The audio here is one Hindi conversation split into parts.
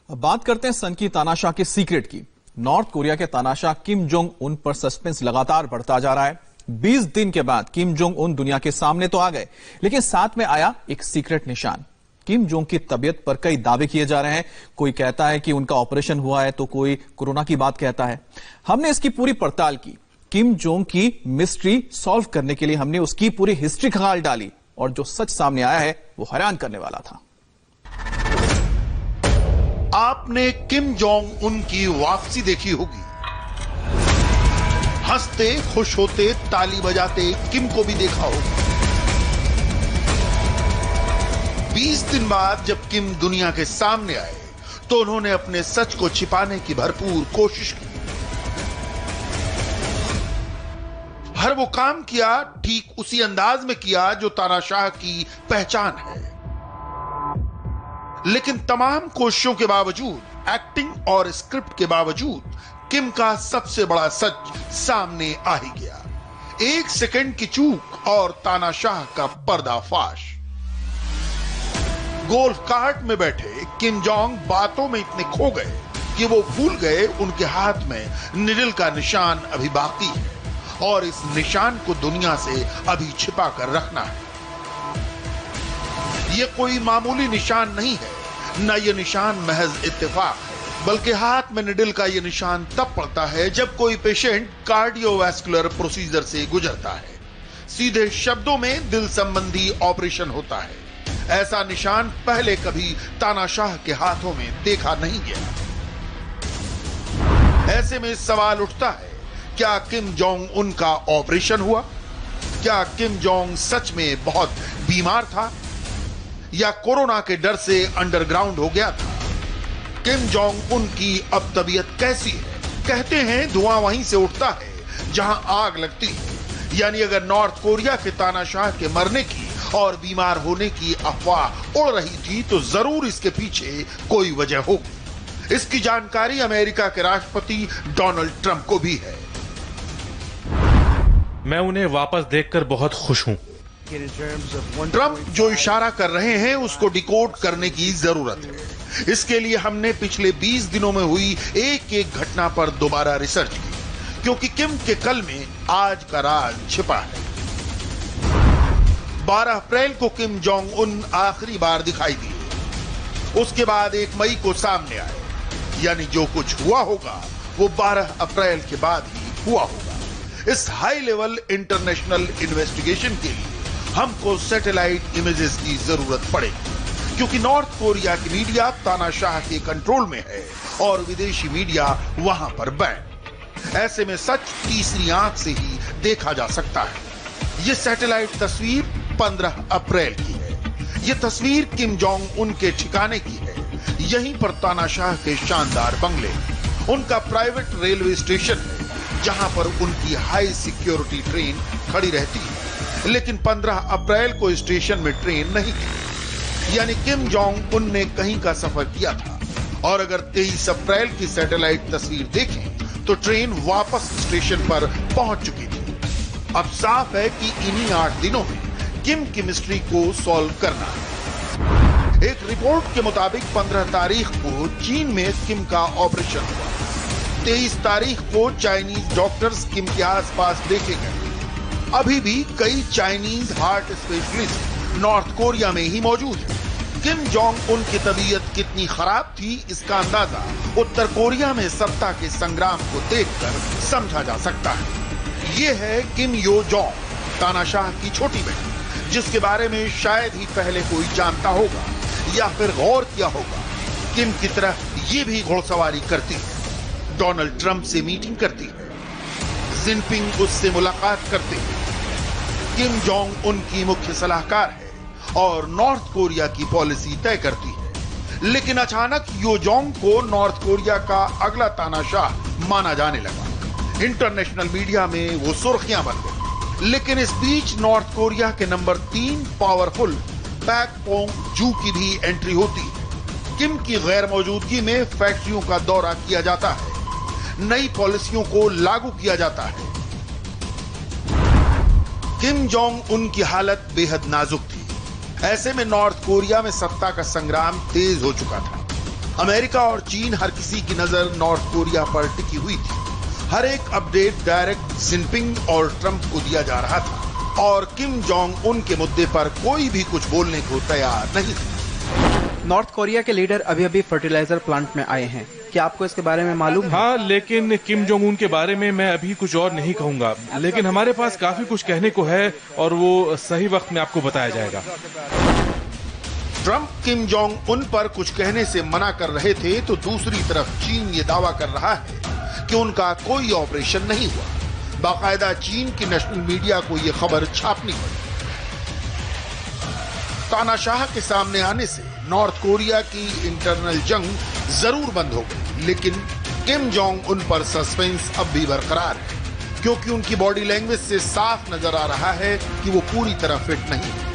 अब बात करते हैं सन की तानाशाह के सीक्रेट की। नॉर्थ कोरिया के तानाशाह किम जोंग उन पर सस्पेंस लगातार बढ़ता जा रहा है। 20 दिन के बाद किम जोंग उन दुनिया के सामने तो आ गए, लेकिन साथ में आया एक सीक्रेट निशान। किम जोंग की तबीयत पर कई दावे किए जा रहे हैं। कोई कहता है कि उनका ऑपरेशन हुआ है, तो कोई कोरोना की बात कहता है। हमने इसकी पूरी पड़ताल की। किम जोंग की मिस्ट्री सॉल्व करने के लिए हमने उसकी पूरी हिस्ट्री खंगाल डाली, और जो सच सामने आया है वो हैरान करने वाला था। आपने किम जोंग उन की वापसी देखी होगी। हंसते खुश होते ताली बजाते किम को भी देखा होगा। 20 दिन बाद जब किम दुनिया के सामने आए तो उन्होंने अपने सच को छिपाने की भरपूर कोशिश की। हर वो काम किया ठीक उसी अंदाज में किया जो तानाशाह की पहचान है। लेकिन तमाम कोशिशों के बावजूद, एक्टिंग और स्क्रिप्ट के बावजूद किम का सबसे बड़ा सच सामने आ ही गया। 1 सेकंड की चूक और तानाशाह का पर्दाफाश। गोल्फ कार्ट में बैठे किम जोंग बातों में इतने खो गए कि वो भूल गए उनके हाथ में निडल का निशान अभी बाकी है, और इस निशान को दुनिया से अभी छिपा कर रखना है। ये कोई मामूली निशान नहीं है, न ये निशान महज इत्तेफाक है, बल्कि हाथ में निडल का ये निशान तब पड़ता है जब कोई पेशेंट कार्डियोवैस्कुलर प्रोसीजर से गुजरता है। सीधे शब्दों में दिल संबंधी ऑपरेशन होता है। ऐसा निशान पहले कभी तानाशाह के हाथों में देखा नहीं गया। ऐसे में सवाल उठता है, क्या किम जोंग उन का ऑपरेशन हुआ? क्या किम जोंग सच में बहुत बीमार था, या कोरोना के डर से अंडरग्राउंड हो गया था? किम जोंग उन की अब तबीयत कैसी है? कहते हैं धुआं वहीं से उठता है जहां आग लगती है। यानी अगर नॉर्थ कोरिया के तानाशाह के मरने की और बीमार होने की अफवाह उड़ रही थी तो जरूर इसके पीछे कोई वजह होगी। इसकी जानकारी अमेरिका के राष्ट्रपति डोनाल्ड ट्रंप को भी है। मैं उन्हें वापस देखकर बहुत खुश हूं। ट्रंप जो इशारा कर रहे हैं उसको डिकोड करने की जरूरत है। इसके लिए हमने पिछले 20 दिनों में हुई एक घटना पर दोबारा रिसर्च की, क्योंकि किम के कल में आज का राज छिपा है। 12 अप्रैल को किम जोंग उन आखिरी बार दिखाई दिए। उसके बाद 1 मई को सामने आए। यानी जो कुछ हुआ होगा वो 12 अप्रैल के बाद ही हुआ होगा। इस हाई लेवल इंटरनेशनल इन्वेस्टिगेशन के लिए हमको सैटेलाइट इमेजेस की जरूरत पड़ेगी, क्योंकि नॉर्थ कोरिया की मीडिया तानाशाह के कंट्रोल में है और विदेशी मीडिया वहां पर बैन। ऐसे में सच तीसरी आंख से ही देखा जा सकता है। यह सैटेलाइट तस्वीर 15 अप्रैल की है। यह तस्वीर किम जोंग उन के ठिकाने की है। यहीं पर तानाशाह के शानदार बंगले, उनका प्राइवेट रेलवे स्टेशन है जहां पर उनकी हाई सिक्योरिटी ट्रेन खड़ी रहती है। लेकिन 15 अप्रैल को स्टेशन में ट्रेन नहीं थी। यानी किम जोंग उन ने कहीं का सफर किया था, और अगर 23 अप्रैल की सैटेलाइट तस्वीर देखें तो ट्रेन वापस स्टेशन पर पहुंच चुकी थी। अब साफ है कि इन्हीं 8 दिनों में किम की मिस्ट्री को सॉल्व करना है। एक रिपोर्ट के मुताबिक 15 तारीख को चीन में किम का ऑपरेशन हुआ। 23 तारीख को चाइनीज डॉक्टर्स किम के आसपास देखे गए। अभी भी कई Chinese heart specialist north Korea में ही मौजूद हैं। किम जोंग उन की तबीयत कितनी खराब थी इसका अंदाजा उत्तर कोरिया में सत्ता के संग्राम को देखकर समझा जा सकता है। ये है किम यो जोंग, तानाशाह की छोटी बहन, जिसके बारे में शायद ही पहले कोई जानता होगा या फिर गौर किया होगा। किम की तरह ये भी घुड़सवारी करती है, डोनाल्ड ट्रंप से मीटिंग करती है, जिनपिंग उससे मुलाकात करते हैं। किम जोंग उनकी मुख्य सलाहकार है और नॉर्थ कोरिया की पॉलिसी तय करती है। लेकिन अचानक यो जोंग को नॉर्थ कोरिया का अगला तानाशाह माना जाने लगा। इंटरनेशनल मीडिया में वो सुर्खियां बन गई। लेकिन इस बीच नॉर्थ कोरिया के नंबर 3 पावरफुल पैक पोंग जू की भी एंट्री होती है। किम की गैर मौजूदगी में फैक्ट्रियों का दौरा किया जाता है, नई पॉलिसियों को लागू किया जाता है। किम जोंग उन की हालत बेहद नाजुक थी। ऐसे में नॉर्थ कोरिया में सत्ता का संग्राम तेज हो चुका था अमेरिका और चीन हर किसी की नजर नॉर्थ कोरिया पर टिकी हुई थी। हर एक अपडेट डायरेक्ट जिनपिंग और ट्रंप को दिया जा रहा था और किम जोंग उन के मुद्दे पर कोई भी कुछ बोलने को तैयार नहीं था। नॉर्थ कोरिया के लीडर अभी फर्टिलाइजर प्लांट में आए हैं, क्या आपको इसके बारे में मालूम है? हाँ, लेकिन किम जोंग उन के बारे में मैं अभी कुछ और नहीं कहूंगा, लेकिन हमारे पास काफी कुछ कहने को है और वो सही वक्त में आपको बताया जाएगा। ट्रंप किम जोंग उन पर कुछ कहने से मना कर रहे थे तो दूसरी तरफ चीन ये दावा कर रहा है कि उनका कोई ऑपरेशन नहीं हुआ। बाकायदा चीन की नेशनल मीडिया को यह खबर छापनी पड़ी। तानाशाह के सामने आने से नॉर्थ कोरिया की इंटरनल जंग जरूर बंद हो गई, लेकिन किम जोंग उन पर सस्पेंस अब भी बरकरार है, क्योंकि उनकी बॉडी लैंग्वेज से साफ नजर आ रहा है कि वो पूरी तरह फिट नहीं है।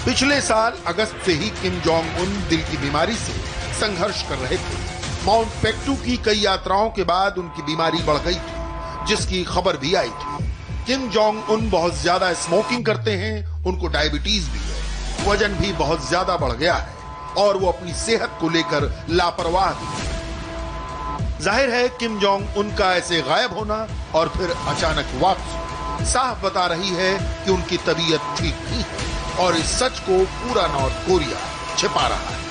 पिछले साल अगस्त से ही किम जोंग उन दिल की बीमारी से संघर्ष कर रहे थे। माउंट पेक्टू की कई यात्राओं के बाद उनकी बीमारी बढ़ गई थी, जिसकी खबर भी आई थी। किम जोंग उन बहुत ज्यादा स्मोकिंग करते हैं, उनको डायबिटीज भी है, वजन भी बहुत ज्यादा बढ़ गया है और वो अपनी सेहत को लेकर लापरवाह भी है। जाहिर है किम जोंग उनका ऐसे गायब होना और फिर अचानक वापसी साफ बता रही है कि उनकी तबीयत ठीक नहीं है और इस सच को पूरा नॉर्थ कोरिया छिपा रहा है।